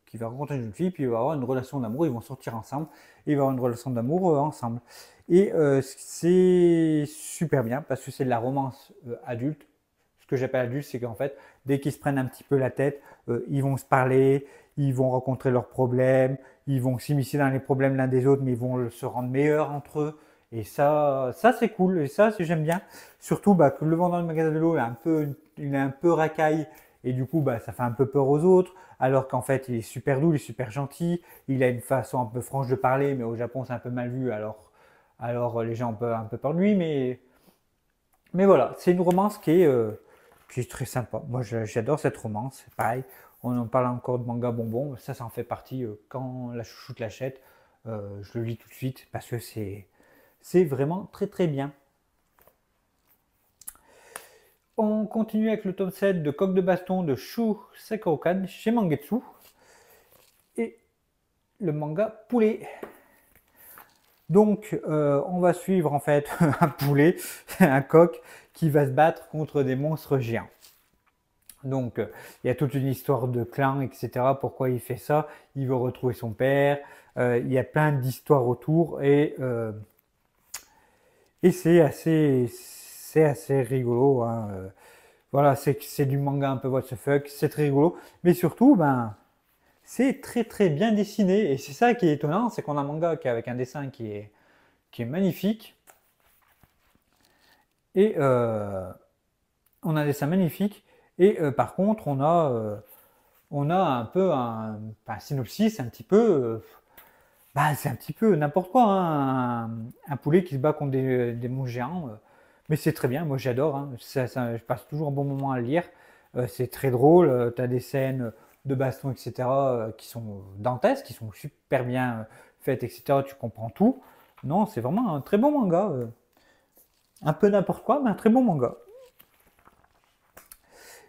puis il va avoir une relation d'amour, ils vont sortir ensemble, et il va avoir une relation d'amour ensemble. Et c'est super bien parce que c'est de la romance adulte. Ce que j'appelle adulte, c'est qu'en fait, dès qu'ils se prennent un petit peu la tête, ils vont se parler, ils vont rencontrer leurs problèmes, ils vont s'immiscer dans les problèmes l'un des autres, mais ils vont se rendre meilleurs entre eux. Et ça c'est cool, et ça j'aime bien. Surtout que le vendeur de magasin de vélo il est un peu racaille, et du coup ça fait un peu peur aux autres, alors qu'en fait il est super doux, il est super gentil, il a une façon un peu franche de parler, mais au Japon c'est un peu mal vu, alors les gens ont un peu peur de lui, mais voilà, c'est une romance qui est très sympa. Moi j'adore cette romance, c'est pareil, on en parle encore de manga bonbon, ça en fait partie, quand la chouchoute l'achète, je le lis tout de suite, parce que c'est vraiment très très bien. On continue avec le tome 7 de Coq de Baston de Shu Sekokan chez Mangetsu. Et le manga Poulet. Donc, on va suivre en fait un poulet, un coq, qui va se battre contre des monstres géants. Donc, il y a toute une histoire de clan, etc. Pourquoi il fait ça? Il veut retrouver son père. Il y a plein d'histoires autour et c'est assez rigolo. Hein. Voilà, c'est du manga un peu what the fuck, c'est très rigolo. Mais surtout, c'est très très bien dessiné. Et c'est ça qui est étonnant, c'est qu'on a un manga avec un dessin qui est magnifique. Et on a un dessin magnifique. Et par contre, on a un peu un synopsis un petit peu. C'est un petit peu n'importe quoi, hein, un poulet qui se bat contre des monstres géants. Mais c'est très bien, moi j'adore. Hein. Je passe toujours un bon moment à le lire. C'est très drôle, tu as des scènes de baston, etc., qui sont dantesques, qui sont super bien faites, etc. Tu comprends tout. Non, c'est vraiment un très bon manga. Un peu n'importe quoi, mais un très bon manga.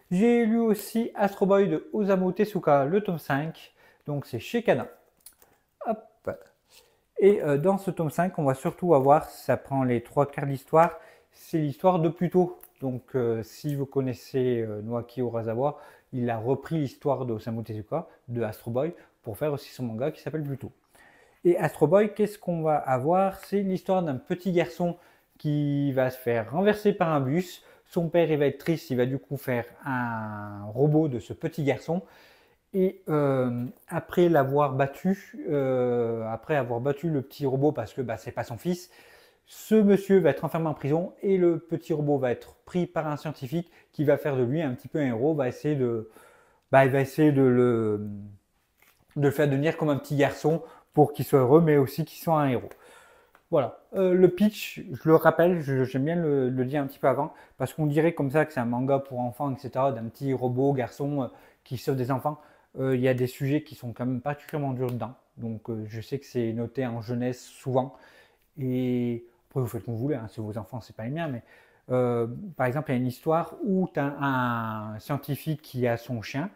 J'ai lu aussi Astro Boy de Osamu Tezuka, le tome 5. Donc c'est chez Kana. Hop. Et dans ce tome 5, on va surtout avoir, ça prend les 3/4 de l'histoire, c'est l'histoire de Pluto. Donc si vous connaissez Naoki Urasawa, il a repris l'histoire de Osamu Tezuka, de Astro Boy, pour faire aussi son manga qui s'appelle Pluto. Et Astro Boy, qu'est-ce qu'on va avoir? C'est l'histoire d'un petit garçon qui va se faire renverser par un bus. Son père, il va être triste, il va du coup faire un robot de ce petit garçon. Et après l'avoir battu, après avoir battu le petit robot parce que c'est pas son fils, ce monsieur va être enfermé en prison et le petit robot va être pris par un scientifique qui va faire de lui un petit peu un héros, il va essayer de le faire devenir comme un petit garçon pour qu'il soit heureux, mais aussi qu'il soit un héros. Voilà. Le pitch, je le rappelle, j'aime bien le dire un petit peu avant, parce qu'on dirait comme ça que c'est un manga pour enfants, etc., d'un petit robot garçon qui sauve des enfants. Il y a des sujets qui sont quand même particulièrement durs dedans. Donc je sais que c'est noté en jeunesse souvent. Et après vous faites comme vous voulez, hein, c'est vos enfants, c'est pas les miens, mais par exemple il y a une histoire où tu as un scientifique qui a son chien.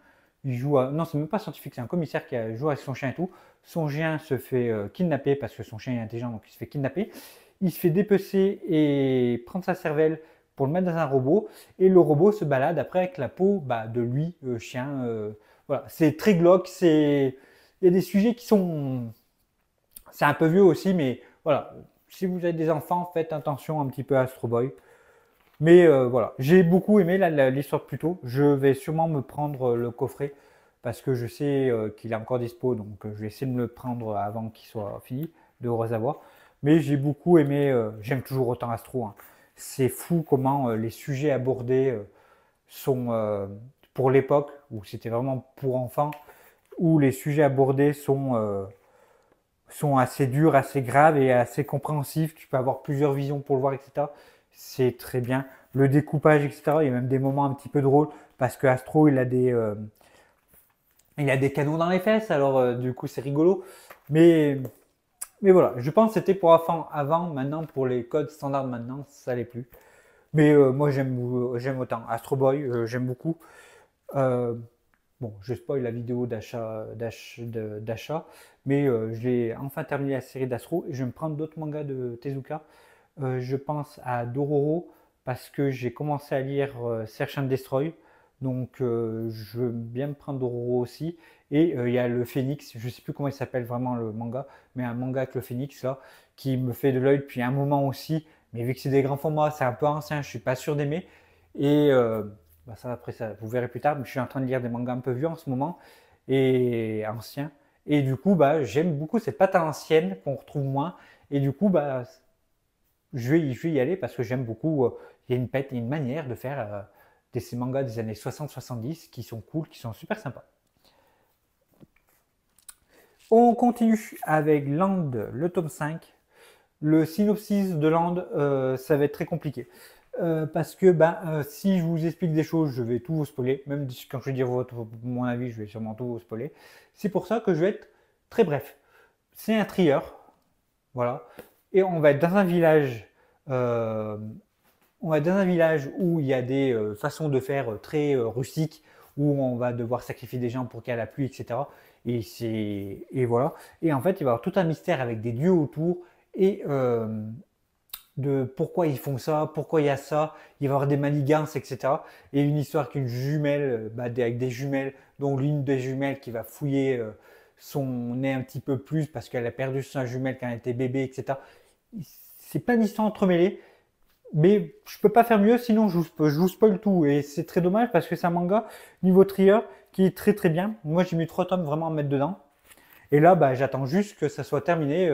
Non, c'est même pas scientifique, c'est un commissaire qui joue avec son chien et tout. Son chien se fait kidnapper parce que son chien est intelligent, donc il se fait kidnapper. Il se fait dépecer et prendre sa cervelle pour le mettre dans un robot. Et le robot se balade après avec la peau de lui, chien. Voilà, c'est très glauque. Il y a des sujets qui sont. C'est un peu vieux aussi, mais voilà. Si vous avez des enfants, faites attention un petit peu à Astro Boy. Mais voilà, j'ai beaucoup aimé l'histoire de Pluto. Je vais sûrement me prendre le coffret parce que je sais qu'il est encore dispo, donc je vais essayer de me le prendre avant qu'il soit fini, de Urasawa. Mais j'ai beaucoup aimé, j'aime toujours autant Astro. Hein. C'est fou comment les sujets abordés sont, pour l'époque, où c'était vraiment pour enfants, où les sujets abordés sont assez durs, assez graves et assez compréhensifs. Tu peux avoir plusieurs visions pour le voir, etc. C'est très bien. Le découpage, etc. Il y a même des moments un petit peu drôles parce que Astro, il a des canons dans les fesses, alors du coup c'est rigolo. Mais voilà, je pense que c'était pour enfants avant, maintenant pour les codes standards maintenant, ça l'est plus. Mais moi j'aime autant. Astro Boy, j'aime beaucoup. Bon, Bon, je spoil la vidéo d'achat, mais j'ai enfin terminé la série d'Astro et je vais me prendre d'autres mangas de Tezuka. Je pense à Dororo parce que j'ai commencé à lire Search and Destroy, donc je veux bien me prendre Dororo aussi. Et il y a le Phénix, je sais plus comment il s'appelle vraiment le manga, mais un manga avec le Phénix là, qui me fait de l'œil depuis un moment aussi. Mais vu que c'est des grands formats, c'est un peu ancien, je suis pas sûr d'aimer. Et bah ça, après ça, vous verrez plus tard, mais je suis en train de lire des mangas un peu vieux en ce moment et anciens. Et du coup, bah, j'aime beaucoup cette patte ancienne qu'on retrouve moins. Et du coup, bah, je vais y aller parce que j'aime beaucoup. Il y a une manière de faire ces mangas des années 60-70 qui sont cool, qui sont super sympas. On continue avec Land, le tome 5. Le synopsis de Land, ça va être très compliqué. Parce que si je vous explique des choses, je vais tout vous spoiler. Même quand je vais dire mon avis, je vais sûrement tout vous spoiler. C'est pour ça que je vais être très bref. C'est un trieur, voilà. Et on va être dans un village. On va être dans un village où il y a des façons de faire très rustiques, où on va devoir sacrifier des gens pour qu'il y ait la pluie, etc. Et voilà. Et en fait, il va y avoir tout un mystère avec des dieux autour et de pourquoi ils font ça, pourquoi il y a ça, il va y avoir des manigances, etc. Et une histoire qu'une jumelle, avec des jumelles, dont l'une des jumelles qui va fouiller son nez un petit peu plus parce qu'elle a perdu sa jumelle quand elle était bébé, etc. C'est plein d'histoires entremêlées, mais je peux pas faire mieux, sinon je vous spoil tout. Et c'est très dommage parce que c'est un manga niveau trieur qui est très très bien. Moi j'ai mis 3 tomes vraiment à mettre dedans. Et là, j'attends juste que ça soit terminé,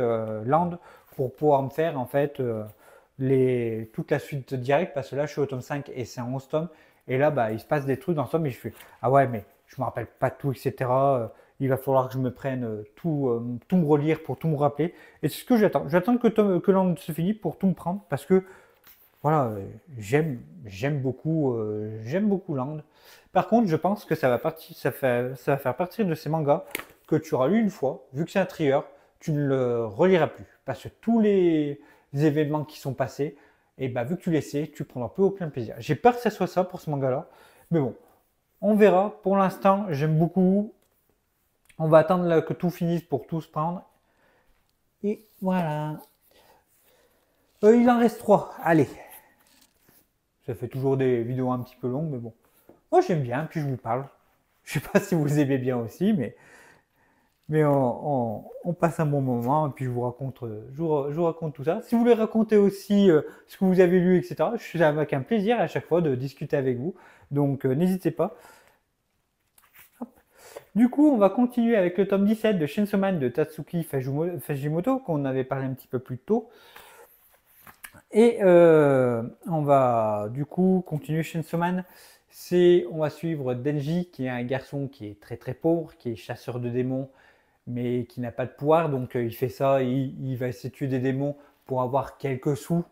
Land, pour pouvoir me faire en fait toute la suite directe, parce que là, je suis au tome 5 et c'est en 11 tomes. Et là, il se passe des trucs dans ce tome et je fais ah ouais, mais je me rappelle pas tout, etc. Il va falloir que je me prenne tout me relire pour tout me rappeler. Et c'est ce que j'attends. J'attends que Land se finisse pour tout me prendre, parce que voilà, j'aime beaucoup Land. Par contre, je pense que ça va faire partie de ces mangas que tu auras lu une fois, vu que c'est un trieur, tu ne le reliras plus. Parce que tous les événements qui sont passés, et vu que tu les sais, tu prendras plus aucun plaisir. J'ai peur que ça soit ça pour ce manga-là. Mais bon, on verra. Pour l'instant, j'aime beaucoup. On va attendre que tout finisse pour tout se prendre. Et voilà. Il en reste 3. Allez. Ça fait toujours des vidéos un petit peu longues, mais bon. Moi, j'aime bien, puis je vous parle. Je sais pas si vous aimez bien aussi, mais on passe un bon moment, et puis je vous raconte, je vous raconte tout ça. Si vous voulez raconter aussi ce que vous avez lu, etc., je suis avec un plaisir à chaque fois de discuter avec vous. Donc, n'hésitez pas. Hop. Du coup, on va continuer avec le tome 17 de Chainsaw Man de Tatsuki Fujimoto, qu'on avait parlé un petit peu plus tôt. Et on va du coup continuer Chainsaw Man. On va suivre Denji, qui est un garçon qui est très très pauvre, qui est chasseur de démons, mais qui n'a pas de pouvoir. Donc il fait ça, il va essayer de tuer des démons pour avoir quelques sous.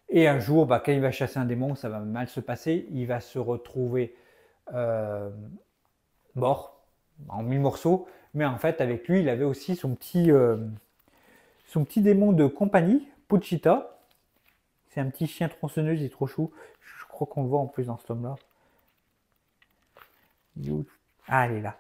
Et un jour, quand il va chasser un démon, ça va mal se passer. Il va se retrouver euh, mort, en 1000 morceaux. Mais en fait, avec lui, il avait aussi son petit démon de compagnie, Pochita. C'est un petit chien tronçonneuse, il est trop chou. Je crois qu'on le voit en plus dans ce tome-là. Ah, elle est là.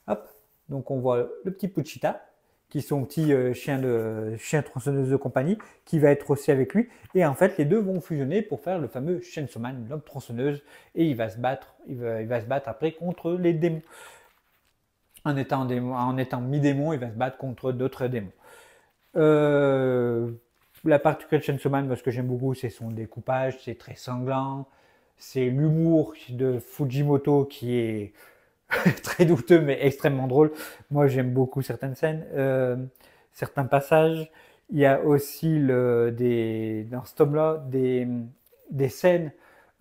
Hop. Donc on voit le petit Pochita, qui est son petit chien tronçonneuse de compagnie, qui va être aussi avec lui. Et en fait, les deux vont fusionner pour faire le fameux Chainsaw Man, l'homme tronçonneuse. Et il va se battre, il va se battre après contre les démons. En étant mi-démon, il va se battre contre d'autres démons. La particularité de Chainsaw Man, ce que j'aime beaucoup, c'est son découpage, c'est très sanglant. C'est l'humour de Fujimoto qui est très douteux mais extrêmement drôle. Moi, j'aime beaucoup certaines scènes, certains passages. Il y a aussi dans ce tome-là des scènes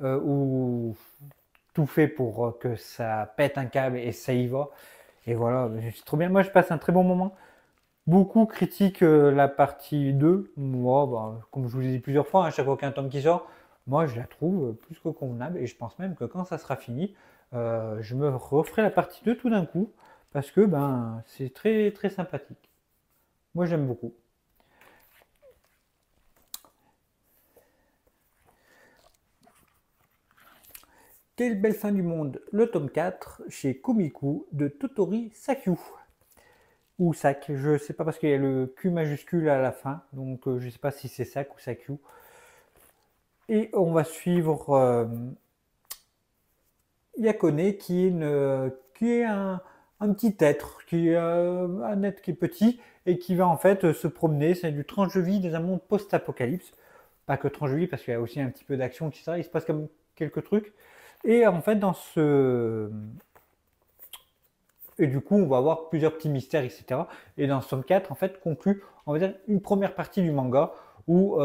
où tout fait pour que ça pète un câble et ça y va. Et voilà, c'est trop bien. Moi, je passe un très bon moment. Beaucoup critiquent la partie 2. Moi, comme je vous l'ai dit plusieurs fois, à chaque fois qu'un tome qui sort, moi je la trouve plus que convenable. Et je pense même que quand ça sera fini, je me referai la partie 2 tout d'un coup. Parce que c'est très très sympathique. Moi j'aime beaucoup. Quelle belle fin du monde, le tome 4 chez Komiku de Totori Sakyu. Ou Sak, je sais pas parce qu'il y a le Q majuscule à la fin, donc je sais pas si c'est Sak ou Sakyu. Et on va suivre Yakone qui est un petit être, qui est un être qui est petit et qui va en fait se promener. C'est du tranche de vie dans un monde post-apocalypse. Pas que tranche de vie parce qu'il y a aussi un petit peu d'action, etc. Il se passe comme quelques trucs. Et en fait, et du coup, on va avoir plusieurs petits mystères, etc. Et dans ce tome 4, en fait, conclut, on va dire, une première partie du manga où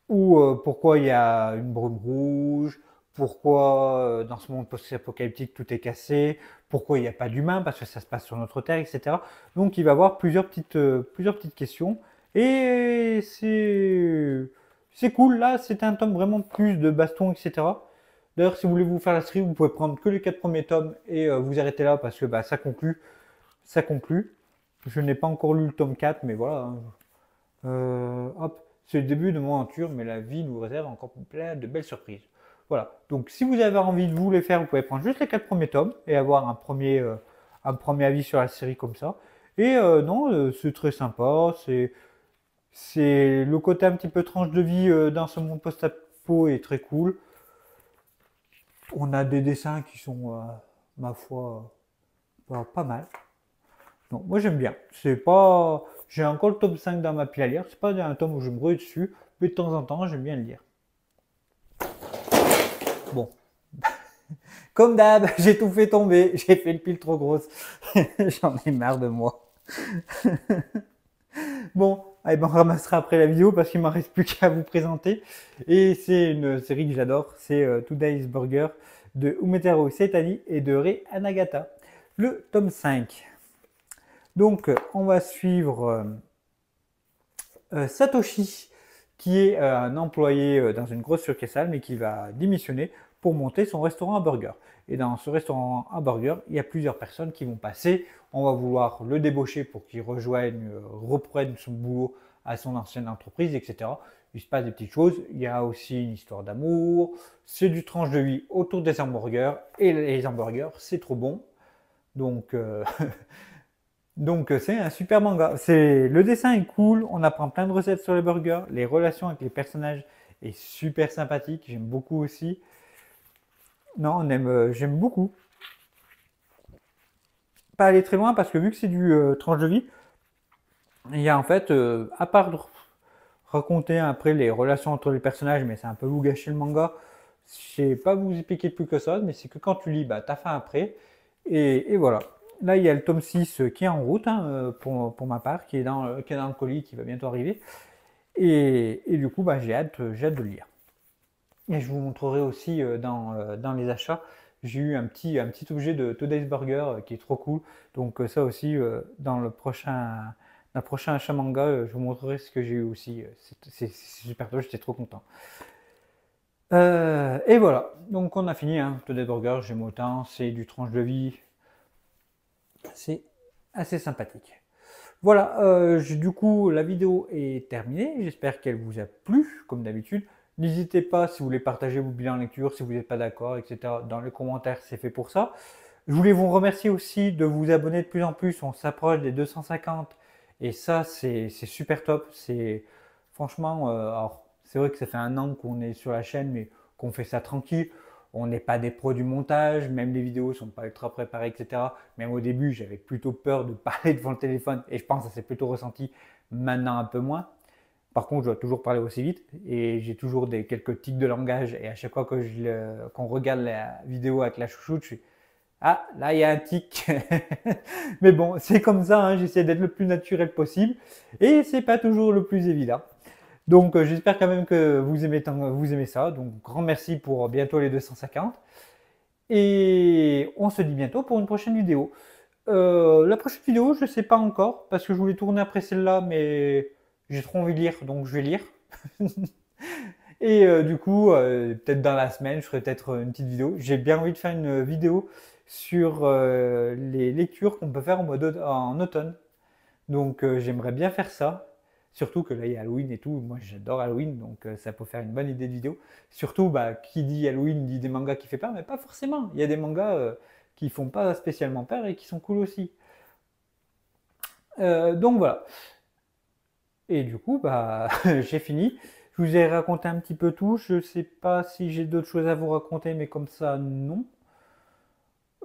pourquoi il y a une brume rouge, pourquoi dans ce monde post-apocalyptique tout est cassé, pourquoi il n'y a pas d'humains, parce que ça se passe sur notre Terre, etc. Donc il va y avoir plusieurs petites questions. Et c'est cool, là, c'est un tome vraiment plus de baston, etc. D'ailleurs, si vous voulez vous faire la série, vous pouvez prendre que les 4 premiers tomes et vous arrêtez là parce que bah, ça conclut. Ça conclut. Je n'ai pas encore lu le tome 4, mais voilà. Hop, c'est le début de mon aventure, mais la vie nous réserve encore plein de belles surprises. Voilà. Donc, si vous avez envie de vous les faire, vous pouvez prendre juste les 4 premiers tomes et avoir un premier avis sur la série comme ça. Et non, c'est très sympa. C'est le côté un petit peu tranche de vie dans ce monde post-apo est très cool. On a des dessins qui sont, ma foi, pas mal. Non, moi j'aime bien. C'est pas, j'ai encore le tome 5 dans ma pile à lire. C'est pas un tome où je me brûle dessus, mais de temps en temps j'aime bien le lire. Bon, comme d'hab, j'ai tout fait tomber. J'ai fait le pile trop grosse. J'en ai marre de moi. Bon, allez, ben, on ramassera après la vidéo parce qu'il ne m'en reste plus qu'à vous présenter. Et c'est une série que j'adore. C'est Today's Burger de Umetaro Setani et de Rei Anagata. Le tome 5. Donc, on va suivre Satoshi, qui est un employé dans une grosse succursale, mais qui va démissionner pour monter son restaurant à burger. Et dans ce restaurant à burger, il y a plusieurs personnes qui vont passer. On va vouloir le débaucher pour qu'il reprenne son boulot à son ancienne entreprise, etc. Il se passe des petites choses. Il y a aussi une histoire d'amour. C'est du tranche de vie autour des hamburgers. Et les hamburgers, c'est trop bon. Donc, c'est un super manga. Le dessin est cool. On apprend plein de recettes sur les burgers. Les relations avec les personnages est super sympathique. J'aime beaucoup aussi. Non, j'aime beaucoup. Pas aller très loin parce que vu que c'est du tranche de vie, il y a en fait, à part de raconter après les relations entre les personnages, mais c'est un peu vous gâcher le manga. Je sais pas vous expliquer plus que ça, mais c'est que quand tu lis, bah, t'as faim après. Et voilà. Là, il y a le tome 6 qui est en route, hein, pour ma part, qui est dans le colis, qui va bientôt arriver. Et du coup, bah, j'ai hâte de le lire. Et je vous montrerai aussi dans les achats, j'ai eu un petit objet de Today's Burger qui est trop cool. Donc ça aussi, dans le prochain achat manga, je vous montrerai ce que j'ai eu aussi. C'est super top, j'étais trop content. Et voilà, donc on a fini, hein. Today's Burger, j'aime autant, c'est du tranche de vie. C'est assez sympathique. Voilà, du coup, la vidéo est terminée. J'espère qu'elle vous a plu, comme d'habitude. N'hésitez pas, si vous voulez partager vos bilans lecture, si vous n'êtes pas d'accord, etc., dans les commentaires, c'est fait pour ça. Je voulais vous remercier aussi de vous abonner de plus en plus. On s'approche des 250 et ça, c'est super top. Franchement, alors, c'est vrai que ça fait un an qu'on est sur la chaîne, mais qu'on fait ça tranquille. On n'est pas des pros du montage, même les vidéos sont pas ultra préparées, etc. Même au début, j'avais plutôt peur de parler devant le téléphone et je pense que ça s'est plutôt ressenti. Maintenant, un peu moins. Par contre, je dois toujours parler aussi vite et j'ai toujours quelques tics de langage. Et à chaque fois qu'on regarde la vidéo avec la chouchoute, je suis ah, là, il y a un tic. Mais bon, c'est comme ça, hein, j'essaie d'être le plus naturel possible et c'est pas toujours le plus évident. Donc, j'espère quand même que vous aimez ça. Donc, grand merci pour bientôt les 250. Et on se dit bientôt pour une prochaine vidéo. La prochaine vidéo, je ne sais pas encore parce que je voulais tourner après celle-là, mais j'ai trop envie de lire, donc je vais lire. Et du coup, peut-être dans la semaine, je ferai peut-être une petite vidéo. J'ai bien envie de faire une vidéo sur les lectures qu'on peut faire en automne. Donc j'aimerais bien faire ça. Surtout que là, il y a Halloween et tout. Moi, j'adore Halloween, donc ça peut faire une bonne idée de vidéo. Surtout, bah, qui dit Halloween dit des mangas qui fait peur, mais pas forcément. Il y a des mangas qui font pas spécialement peur et qui sont cool aussi. Donc voilà. Et du coup, bah, j'ai fini. Je vous ai raconté un petit peu tout. Je sais pas si j'ai d'autres choses à vous raconter, mais comme ça, non.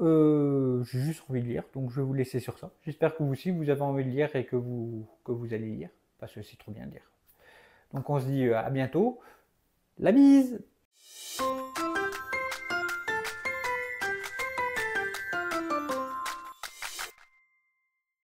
J'ai juste envie de lire, donc je vais vous laisser sur ça. J'espère que vous aussi, vous avez envie de lire et que vous allez lire, parce que c'est trop bien de lire. Donc on se dit à bientôt. La bise!